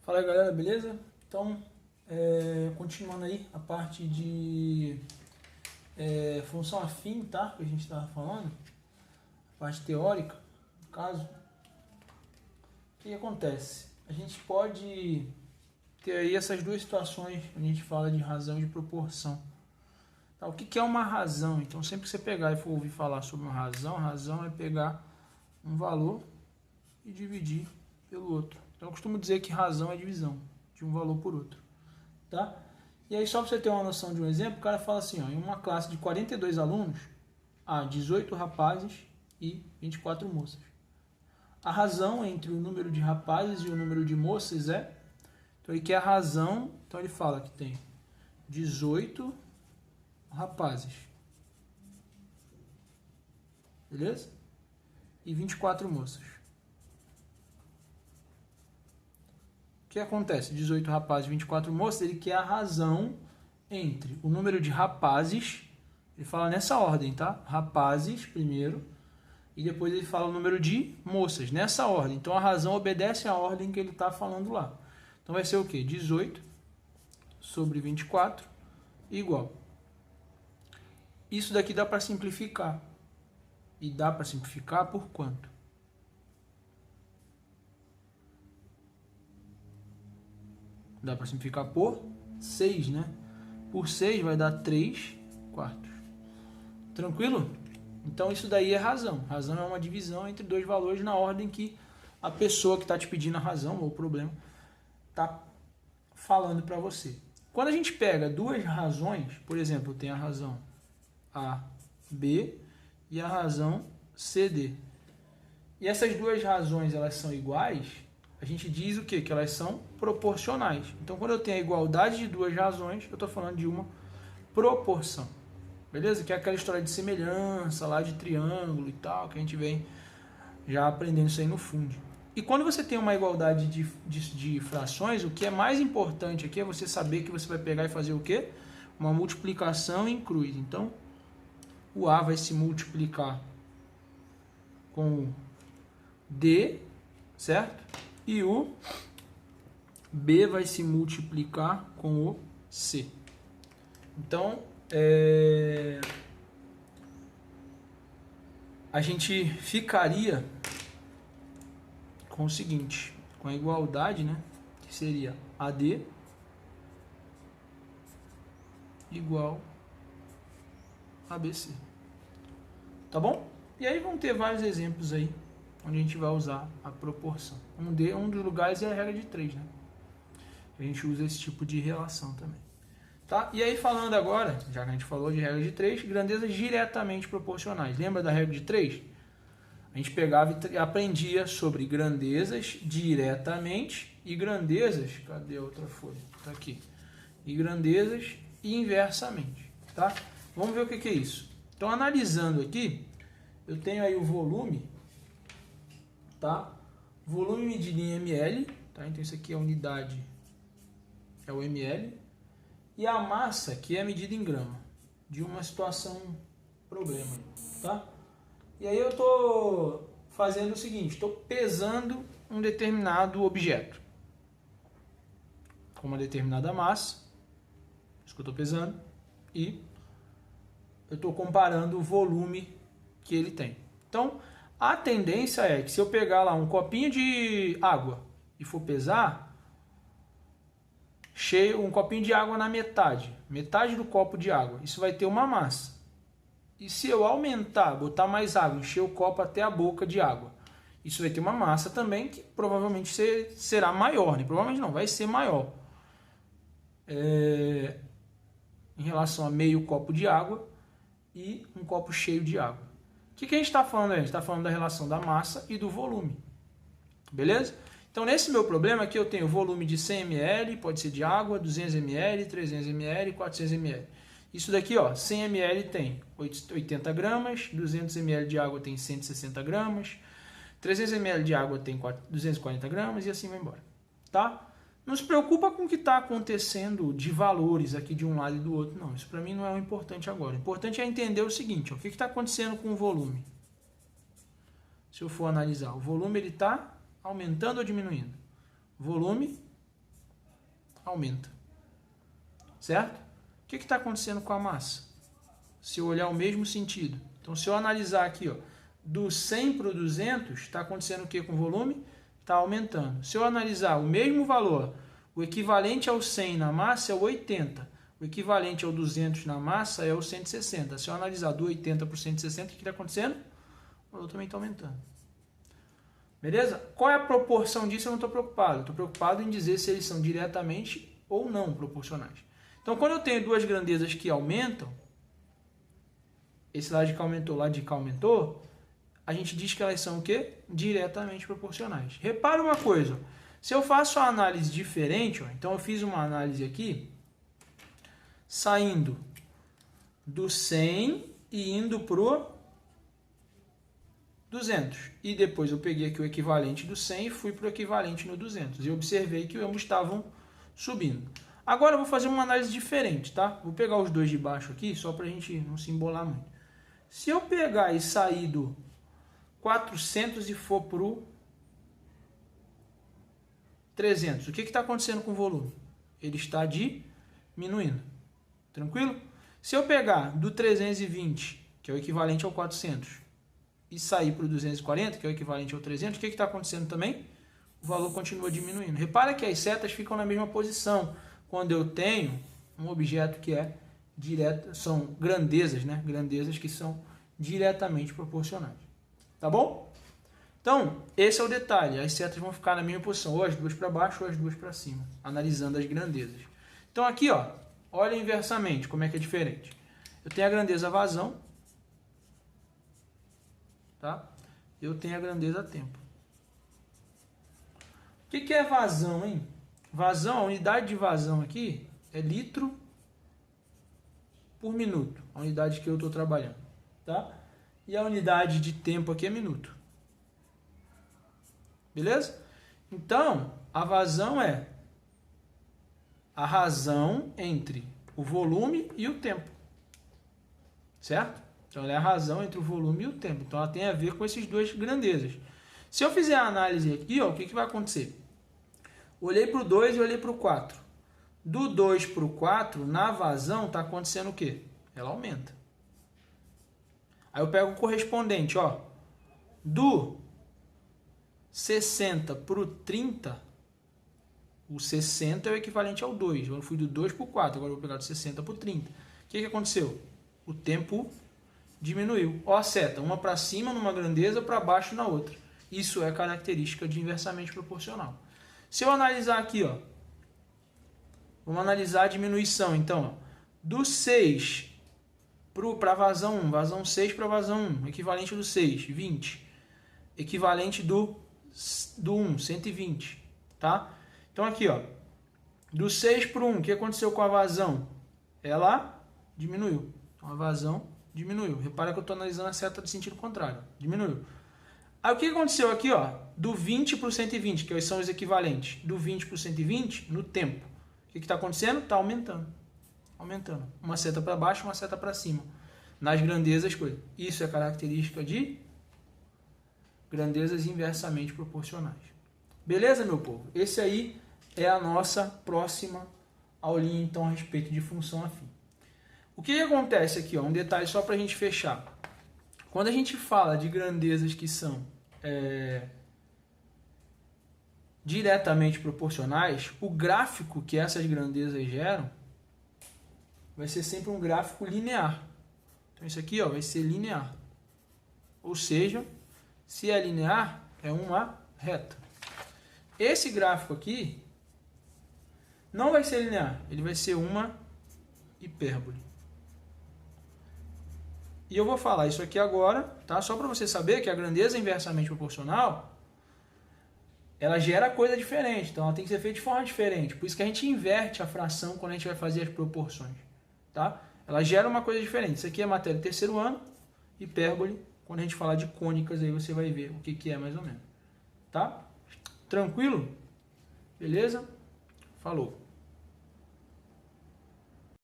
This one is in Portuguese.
Fala aí, galera, beleza? Então, continuando aí a parte de função afim, tá? Que a gente estava falando, a parte teórica, no caso. O que acontece? A gente pode ter aí essas duas situações quando a gente fala de razão e de proporção. Tá? O que é uma razão? Então, sempre que você pegar e for ouvir falar sobre uma razão é pegar um valor e dividir pelo outro. Então, eu costumo dizer que razão é divisão de um valor por outro, tá? E aí, só para você ter uma noção de um exemplo, o cara fala assim, ó, em uma classe de 42 alunos, há 18 rapazes e 24 moças. A razão entre o número de rapazes e o número de moças é... Então, ele quer a razão, então ele fala que tem 18 rapazes, beleza? E 24 moças. O que acontece? 18 rapazes e 24 moças, ele quer a razão entre o número de rapazes, ele fala nessa ordem, tá? Rapazes primeiro, e depois ele fala o número de moças, nessa ordem. Então a razão obedece à ordem que ele está falando lá. Então vai ser o quê? 18 sobre 24 igual. Isso daqui dá para simplificar. E dá para simplificar por quanto? Dá para simplificar por 6, né? Por 6 vai dar 3 quartos. Tranquilo? Então isso daí é razão. Razão é uma divisão entre dois valores na ordem que a pessoa que está te pedindo a razão ou o problema está falando para você. Quando a gente pega duas razões, por exemplo, tem a razão A, B e a razão C, D. E essas duas razões elas são iguais, a gente diz o quê? Que elas são proporcionais. Então, quando eu tenho a igualdade de duas razões, eu estou falando de uma proporção. Beleza? Que é aquela história de semelhança, lá de triângulo e tal, que a gente vem já aprendendo isso aí no fundo. E quando você tem uma igualdade de frações, o que é mais importante aqui é você saber que você vai pegar e fazer o quê? Uma multiplicação em cruz. Então, o A vai se multiplicar com o D, certo? E o B vai se multiplicar com o C. Então, a gente ficaria com o seguinte, com a igualdade, né? Que seria AD igual a ABC. Tá bom? E aí vão ter vários exemplos aí, onde a gente vai usar a proporção. Um dos lugares é a regra de 3, né? A gente usa esse tipo de relação também. Tá? E aí falando agora, já que a gente falou de regra de 3, grandezas diretamente proporcionais. Lembra da regra de 3? A gente pegava e aprendia sobre grandezas diretamente e grandezas... Cadê a outra folha? Tá aqui. E grandezas inversamente. Tá? Vamos ver o que é isso. Então, analisando aqui, eu tenho aí o volume, tá? Volume medido em ml, tá? Então isso aqui é a unidade, é o ml. E a massa, que é medida em grama, de uma situação, problema, tá? E aí eu estou fazendo o seguinte, estou pesando um determinado objeto, com uma determinada massa, isso que eu estou pesando, e eu estou comparando o volume que ele tem. Então, a tendência é que se eu pegar lá um copinho de água e for pesar, cheio, um copinho de água na metade do copo de água, isso vai ter uma massa. E se eu aumentar, botar mais água, encher o copo até a boca de água, isso vai ter uma massa também que provavelmente será maior, né? Provavelmente não, vai ser maior. Em relação a meio copo de água e um copo cheio de água. O que a gente está falando aí? A gente está falando da relação da massa e do volume. Beleza? Então, nesse meu problema aqui, eu tenho volume de 100 ml, pode ser de água, 200 ml, 300 ml, 400 ml. Isso daqui, ó, 100 ml tem 80 gramas, 200 ml de água tem 160 gramas, 300 ml de água tem 240 gramas e assim vai embora. Tá? Não se preocupa com o que está acontecendo de valores aqui de um lado e do outro, não. Isso para mim não é o importante agora. O importante é entender o seguinte, ó, o que está acontecendo com o volume. Se eu for analisar, o volume ele está aumentando ou diminuindo? O volume aumenta. Certo? O que está acontecendo com a massa? Se eu olhar o mesmo sentido. Então, se eu analisar aqui, ó, do 100 para o 200, está acontecendo o que com o volume? Está aumentando. Se eu analisar o mesmo valor, o equivalente ao 100 na massa é o 80. O equivalente ao 200 na massa é o 160. Se eu analisar do 80 para o 160, o que está acontecendo? O valor também está aumentando. Beleza? Qual é a proporção disso? Eu não estou preocupado. Estou preocupado em dizer se eles são diretamente ou não proporcionais. Então, quando eu tenho duas grandezas que aumentam, esse lado de cá aumentou, lado de cá aumentou, a gente diz que elas são o quê? Diretamente proporcionais. Repara uma coisa. Se eu faço a análise diferente, ó, então eu fiz uma análise aqui, saindo do 100 e indo para o 200. E depois eu peguei aqui o equivalente do 100 e fui para o equivalente no 200. E observei que ambos estavam subindo. Agora eu vou fazer uma análise diferente, tá? Vou pegar os dois de baixo aqui, só para a gente não se embolar muito. Se eu pegar e sair do 400 e for para o 300, o que está acontecendo com o volume? Ele está diminuindo. Tranquilo? Se eu pegar do 320, que é o equivalente ao 400, e sair para o 240, que é o equivalente ao 300, o que está acontecendo também? O valor continua diminuindo. Repara que as setas ficam na mesma posição quando eu tenho um objeto que é direto, são grandezas, né? Grandezas que são diretamente proporcionais. Tá bom? Então, esse é o detalhe. As setas vão ficar na mesma posição, ou as duas para baixo ou as duas para cima, analisando as grandezas. Então aqui, ó, olha inversamente como é que é diferente. Eu tenho a grandeza vazão, tá? Eu tenho a grandeza tempo. O que é vazão, hein? Vazão, a unidade de vazão aqui é litro por minuto, a unidade que eu estou trabalhando, tá? E a unidade de tempo aqui é minuto. Beleza? Então, a vazão é a razão entre o volume e o tempo. Certo? Então, ela é a razão entre o volume e o tempo. Então, ela tem a ver com essas duas grandezas. Se eu fizer a análise aqui, ó, o que vai acontecer? Olhei para o 2 e olhei para o 4. Do 2 para o 4, na vazão, está acontecendo o quê? Ela aumenta. Aí eu pego o correspondente, ó. Do 60 para o 30, o 60 é o equivalente ao 2. Eu fui do 2 para o 4, agora eu vou pegar do 60 para o 30. O que aconteceu? O tempo diminuiu. Ó a seta, uma para cima numa grandeza, para baixo na outra. Isso é característica de inversamente proporcional. Se eu analisar aqui, ó, vamos analisar a diminuição, então, ó, do 6 para vazão 1, vazão 6 para vazão 1, equivalente do 6, 20. Equivalente do 1, 120, tá? Então aqui, ó, do 6 para o 1, o que aconteceu com a vazão? Ela diminuiu. Então a vazão diminuiu. Repara que eu estou analisando a seta de sentido contrário. Diminuiu. Aí o que aconteceu aqui, ó? Do 20 para o 120, que são os equivalentes. Do 20 para o 120, no tempo. O que está acontecendo? Está aumentando. Aumentando. Uma seta para baixo, uma seta para cima. Nas grandezas, coisa. Isso é característica de grandezas inversamente proporcionais. Beleza, meu povo? Esse aí é a nossa próxima aulinha, então, a respeito de função afim. O que acontece aqui, ó? Um detalhe só para a gente fechar. Quando a gente fala de grandezas que são diretamente proporcionais, o gráfico que essas grandezas geram vai ser sempre um gráfico linear. Então isso aqui, ó, vai ser linear. Ou seja, se é linear, é uma reta. Esse gráfico aqui não vai ser linear, ele vai ser uma hipérbole. E eu vou falar isso aqui agora, tá? Só para você saber que a grandeza inversamente proporcional, ela gera coisa diferente, então ela tem que ser feita de forma diferente. Por isso que a gente inverte a fração quando a gente vai fazer as proporções, tá? Ela gera uma coisa diferente. Isso aqui é matéria do terceiro ano, hipérbole. Quando a gente falar de cônicas, aí você vai ver o que é mais ou menos, tá? Tranquilo? Beleza? Falou!